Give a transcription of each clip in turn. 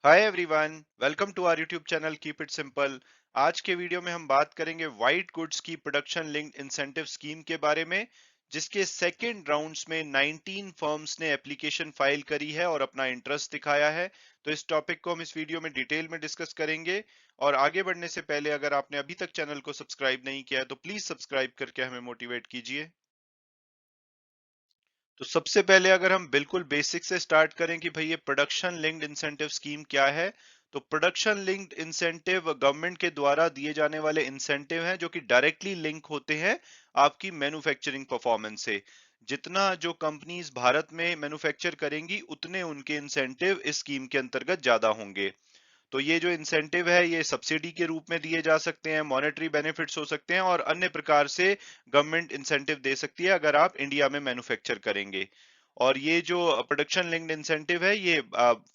Hi everyone, welcome to our YouTube channel keep it simple. आज के video में हम बात करेंगे वाइट गुड्स की प्रोडक्शन लिंक्ड इंसेंटिव स्कीम के बारे में, जिसके सेकेंड राउंड्स में 19 फर्म्स ने एप्लीकेशन फाइल करी है और अपना इंटरेस्ट दिखाया है। तो इस टॉपिक को हम इस वीडियो में डिटेल में डिस्कस करेंगे। और आगे बढ़ने से पहले अगर आपने अभी तक चैनल को सब्सक्राइब नहीं किया है तो प्लीज सब्सक्राइब करके हमें मोटिवेट कीजिए। तो सबसे पहले अगर हम बिल्कुल बेसिक से स्टार्ट करें कि भाई ये प्रोडक्शन लिंक्ड इंसेंटिव स्कीम क्या है, तो प्रोडक्शन लिंक्ड इंसेंटिव गवर्नमेंट के द्वारा दिए जाने वाले इंसेंटिव हैं जो कि डायरेक्टली लिंक होते हैं आपकी मैन्युफैक्चरिंग परफॉर्मेंस से। जितना जो कंपनीज भारत में मैन्युफैक्चर करेंगी उतने उनके इंसेंटिव इस स्कीम के अंतर्गत ज्यादा होंगे। तो ये जो इंसेंटिव है ये सब्सिडी के रूप में दिए जा सकते हैं, मॉनेटरी बेनिफिट्स हो सकते हैं और अन्य प्रकार से गवर्नमेंट इंसेंटिव दे सकती है अगर आप इंडिया में मैन्युफैक्चर करेंगे। और ये जो प्रोडक्शन लिंक्ड इंसेंटिव है ये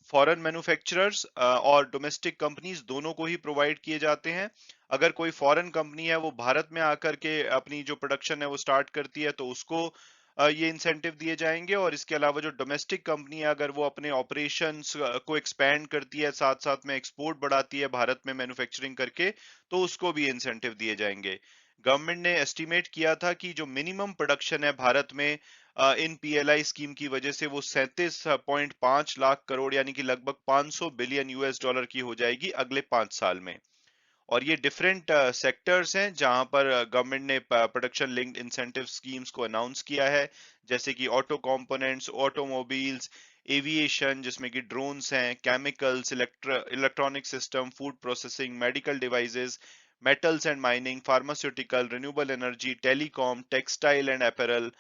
फॉरेन मैन्युफैक्चरर्स और डोमेस्टिक कंपनीज दोनों को ही प्रोवाइड किए जाते हैं। अगर कोई फॉरेन कंपनी है वो भारत में आकर के अपनी जो प्रोडक्शन है वो स्टार्ट करती है तो उसको ये इंसेंटिव दिए जाएंगे। और इसके अलावा जो डोमेस्टिक कंपनी है अगर वो अपने ऑपरेशंस को एक्सपैंड करती है, साथ साथ में एक्सपोर्ट बढ़ाती है भारत में मैन्युफैक्चरिंग करके, तो उसको भी इंसेंटिव दिए जाएंगे। गवर्नमेंट ने एस्टिमेट किया था कि जो मिनिमम प्रोडक्शन है भारत में इन पीएलआई स्कीम की वजह से वो 37.5 लाख करोड़ यानी कि लगभग 500 बिलियन यूएस डॉलर की हो जाएगी अगले 5 साल में। और ये डिफरेंट सेक्टर्स हैं जहां पर गवर्नमेंट ने प्रोडक्शन लिंक्ड इंसेंटिव स्कीम्स को अनाउंस किया है, जैसे कि ऑटो कंपोनेंट्स, ऑटोमोबाइल्स, एविएशन जिसमें कि ड्रोन्स हैं, chemicals, electronic system, food processing, medical devices, metals and mining, pharmaceutical, renewable energy, telecom, textile and apparel.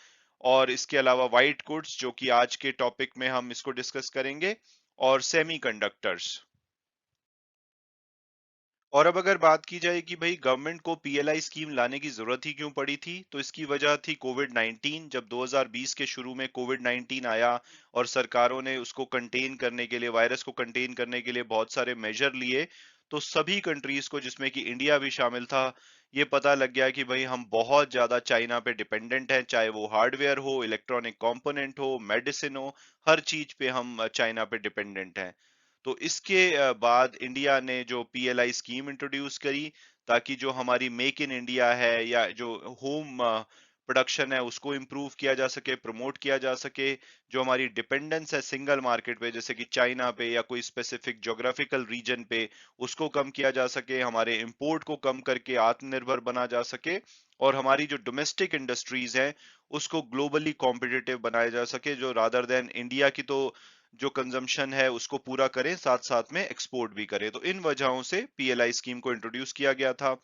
और इसके अलावा वाइट गुड्स जो कि आज के टॉपिक में हम इसको डिस्कस करेंगे, और सेमीकंडक्टर्स। और अब अगर बात की जाए कि भाई गवर्नमेंट को पीएलआई स्कीम लाने की जरूरत ही क्यों पड़ी थी, तो इसकी वजह थी कोविड 19। जब 2020 के शुरू में कोविड 19 आया और सरकारों ने उसको कंटेन करने के लिए, वायरस को कंटेन करने के लिए बहुत सारे मेजर लिए, तो सभी कंट्रीज को जिसमें कि इंडिया भी शामिल था, ये पता लग गया कि भाई हम बहुत ज्यादा चाइना पे डिपेंडेंट हैं, चाहे वो हार्डवेयर हो, इलेक्ट्रॉनिक कंपोनेंट हो, मेडिसिन हो, हर चीज पे हम चाइना पे डिपेंडेंट हैं। तो इसके बाद इंडिया ने जो पीएलआई स्कीम इंट्रोड्यूस करी, ताकि जो हमारी मेक इन इंडिया है या जो होम प्रोडक्शन है उसको इम्प्रूव किया जा सके, प्रमोट किया जा सके। जो हमारी डिपेंडेंस है सिंगल मार्केट पे जैसे कि चाइना पे या कोई स्पेसिफिक ज्योग्राफिकल रीजन पे, उसको कम किया जा सके, हमारे इंपोर्ट को कम करके आत्मनिर्भर बना जा सके, और हमारी जो डोमेस्टिक इंडस्ट्रीज हैं उसको ग्लोबली कॉम्पिटिटिव बनाया जा सके, जो रादर देन इंडिया की तो जो कंजम्पशन है उसको पूरा करें, साथ साथ में एक्सपोर्ट भी करें। तो इन वजहों से पीएलआई स्कीम को इंट्रोड्यूस किया गया था।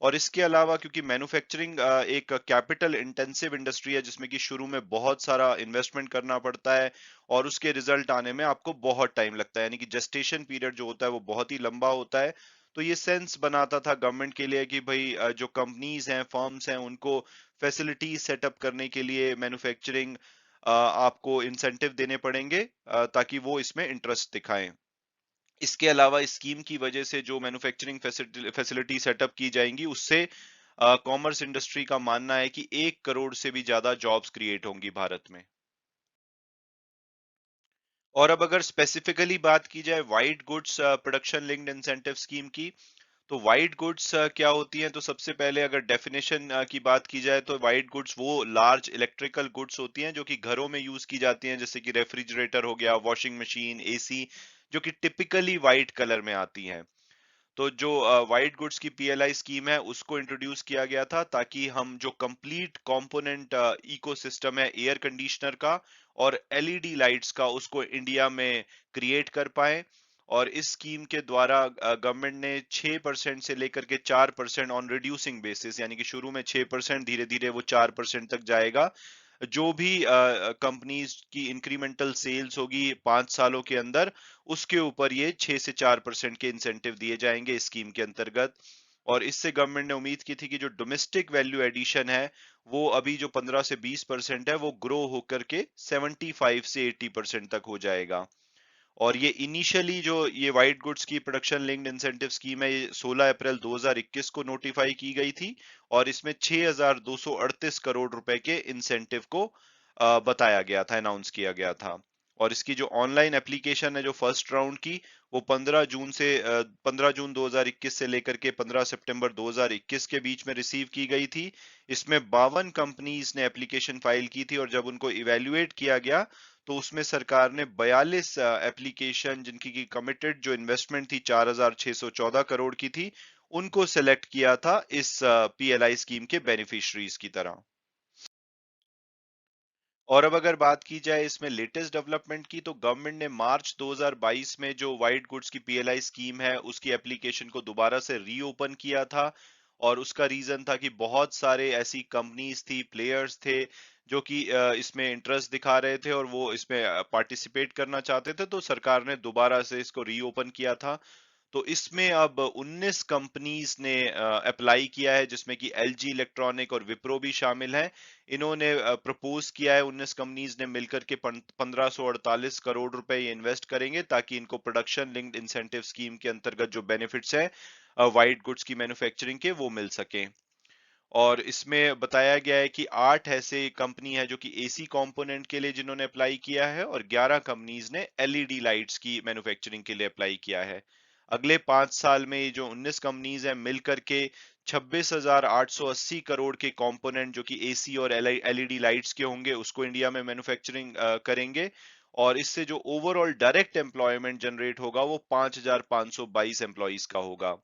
और इसके अलावा क्योंकि मैन्युफैक्चरिंग एक कैपिटल इंटेंसिव इंडस्ट्री है जिसमें कि शुरू में बहुत सारा इन्वेस्टमेंट करना पड़ता है और उसके रिजल्ट आने में आपको बहुत टाइम लगता है, यानी कि जेस्टेशन पीरियड जो होता है वो बहुत ही लंबा होता है। तो ये सेंस बनाता था गवर्नमेंट के लिए कि भाई जो कंपनीज हैं, फर्म्स हैं, उनको फैसिलिटीज सेटअप करने के लिए मैन्युफैक्चरिंग आपको इंसेंटिव देने पड़ेंगे, ताकि वो इसमें इंटरेस्ट दिखाएं। इसके अलावा इस स्कीम की वजह से जो मैन्युफैक्चरिंग फैसिलिटी सेटअप की जाएंगी उससे कॉमर्स इंडस्ट्री का मानना है कि 1 करोड़ से भी ज्यादा जॉब्स क्रिएट होंगी भारत में। और अब अगर स्पेसिफिकली बात की जाए white goods production linked incentive scheme की, तो व्हाइट गुड्स क्या होती हैं, तो सबसे पहले अगर डेफिनेशन की बात की जाए तो व्हाइट गुड्स वो लार्ज इलेक्ट्रिकल गुड्स होती हैं जो कि घरों में यूज की जाती हैं, जैसे कि रेफ्रिजरेटर हो गया, वॉशिंग मशीन, एसी, जो कि टिपिकली व्हाइट कलर में आती हैं। तो जो व्हाइट गुड्स की पीएलआई स्कीम है उसको इंट्रोड्यूस किया गया था ताकि हम जो कंप्लीट कंपोनेंट इकोसिस्टम है एयर कंडीशनर का और एलईडी लाइट्स का उसको इंडिया में क्रिएट कर पाए। और इस स्कीम के द्वारा गवर्नमेंट ने 6% से लेकर के 4% ऑन रिड्यूसिंग बेसिस, यानी कि शुरू में 6%, धीरे धीरे वो 4% तक जाएगा। जो भी कंपनीज की इंक्रीमेंटल सेल्स होगी 5 सालों के अंदर, उसके ऊपर ये 6 से 4% के इंसेंटिव दिए जाएंगे इस स्कीम के अंतर्गत। और इससे गवर्नमेंट ने उम्मीद की थी कि जो डोमेस्टिक वैल्यू एडिशन है वो अभी जो 15 से 20% है वो ग्रो होकर के 75 से 80% तक हो जाएगा। और ये इनिशियली जो ये व्हाइट गुड्स की प्रोडक्शन लिंक्ड इंसेंटिव स्कीम है ये 16 अप्रैल 2021 को नोटिफाई की गई थी। और इसमें 6,238 करोड़ रुपए के इंसेंटिव को बताया गया था, अनाउंस किया गया था। और इसकी जो ऑनलाइन एप्लीकेशन है जो फर्स्ट राउंड की, वो 15 जून 2021 से लेकर के 15 सितंबर 2021 के बीच में रिसीव की गई थी। इसमें 52 कंपनीज ने एप्लीकेशन फाइल की थी और जब उनको इवेल्युएट किया गया तो उसमें सरकार ने 42 एप्लीकेशन जिनकी की कमिटेड जो इन्वेस्टमेंट थी 4,614 करोड़ की थी, उनको सेलेक्ट किया था इस पीएलआई स्कीम के बेनिफिशरीज की तरह। और अब अगर बात की जाए इसमें लेटेस्ट डेवलपमेंट की, तो गवर्नमेंट ने मार्च 2022 में जो वाइट गुड्स की पीएलआई स्कीम है उसकी एप्लीकेशन को दोबारा से रीओपन किया था। और उसका रीजन था कि बहुत सारे ऐसी कंपनीज थी, प्लेयर्स थे जो कि इसमें इंटरेस्ट दिखा रहे थे और वो इसमें पार्टिसिपेट करना चाहते थे, तो सरकार ने दोबारा से इसको रीओपन किया था। तो इसमें अब 19 कंपनीज ने अप्लाई किया है, जिसमें कि एलजी इलेक्ट्रॉनिक और विप्रो भी शामिल हैं। इन्होंने प्रपोज किया है, 19 कंपनीज ने मिलकर के 1548 करोड़ रुपए ये इन्वेस्ट करेंगे ताकि इनको प्रोडक्शन लिंक्ड इंसेंटिव स्कीम के अंतर्गत जो बेनिफिट्स हैं वाइट गुड्स की मैन्युफैक्चरिंग के, वो मिल सके। और इसमें बताया गया है कि 8 ऐसे कंपनी है जो कि एसी कंपोनेंट के लिए जिन्होंने अप्लाई किया है और 11 कंपनीज ने एलईडी लाइट्स की मैन्युफैक्चरिंग के लिए अप्लाई किया है। अगले 5 साल में ये जो 19 कंपनीज हैं मिलकर के 26,880 करोड़ के कंपोनेंट जो कि एसी और एलईडी लाइट्स के होंगे उसको इंडिया में मैन्युफैक्चरिंग करेंगे। और इससे जो ओवरऑल डायरेक्ट एम्प्लॉयमेंट जनरेट होगा वो 5,522 एम्प्लॉइज का होगा।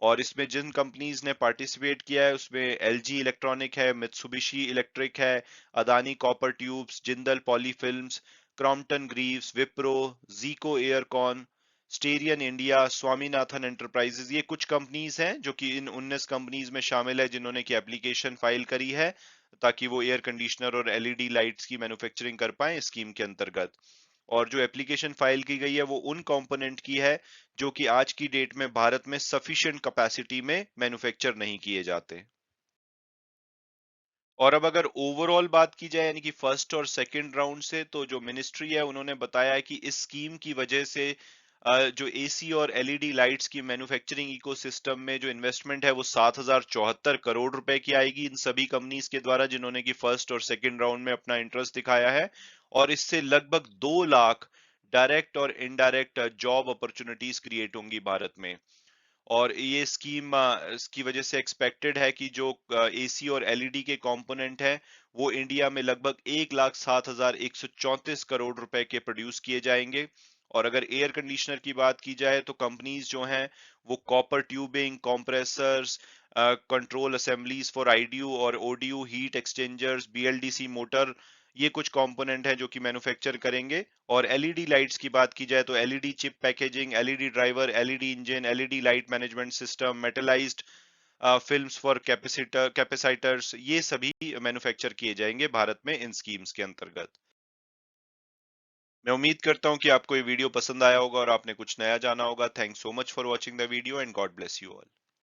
और इसमें जिन कंपनीज ने पार्टिसिपेट किया है उसमें एलजी इलेक्ट्रॉनिक है, मित्सुबिशी इलेक्ट्रिक है, Adani copper tubes, Jindal poly films, Crompton Greaves, Wipro, जीको एयरकॉन, स्टेरियन इंडिया, स्वामीनाथन एंटरप्राइजेज, ये कुछ कंपनीज हैं जो कि इन 19 कंपनीज में शामिल है जिन्होंने की एप्लीकेशन फाइल करी है ताकि वो एयर कंडीशनर और एलईडी लाइट्स की मैन्युफैक्चरिंग कर पाए स्कीम के अंतर्गत। और जो एप्लीकेशन फाइल की गई है वो उन कंपोनेंट की है जो कि आज की डेट में भारत में सफिशिएंट कैपेसिटी में मैन्युफैक्चर नहीं किए जाते। और अब अगर ओवरऑल बात की जाए यानी कि फर्स्ट और सेकंड राउंड से, तो जो मिनिस्ट्री है उन्होंने बताया है कि इस स्कीम की वजह से जो एसी और एलईडी लाइट्स की मैन्युफैक्चरिंग इकोसिस्टम में जो इन्वेस्टमेंट है वो 7,074 करोड़ रुपए की आएगी इन सभी कंपनीज के द्वारा जिन्होंने की फर्स्ट और सेकंड राउंड में अपना इंटरेस्ट दिखाया है। और इससे लगभग 2 लाख डायरेक्ट और इनडायरेक्ट जॉब अपॉर्चुनिटीज क्रिएट होंगी भारत में। और ये स्कीम इसकी वजह से एक्सपेक्टेड है कि जो एसी और एलईडी के कंपोनेंट हैं वो इंडिया में लगभग 1,07,134 करोड़ रुपए के प्रोड्यूस किए जाएंगे। और अगर एयर कंडीशनर की बात की जाए तो कंपनीज जो हैं वो copper tubing, compressors, control assemblies for IDU और ODU, heat exchangers, BLDC motor, ये कुछ कंपोनेंट हैं जो कि मैन्युफैक्चर करेंगे। और एलईडी लाइट्स की बात की जाए तो LED chip packaging, LED driver, LED engine, LED light management system, metallised films for capacitors, ये सभी मैन्युफैक्चर किए जाएंगे भारत में इन स्कीम्स के अंतर्गत। मैं उम्मीद करता हूं कि आपको ये वीडियो पसंद आया होगा और आपने कुछ नया जाना होगा। Thanks so much for watching the video and God bless you all.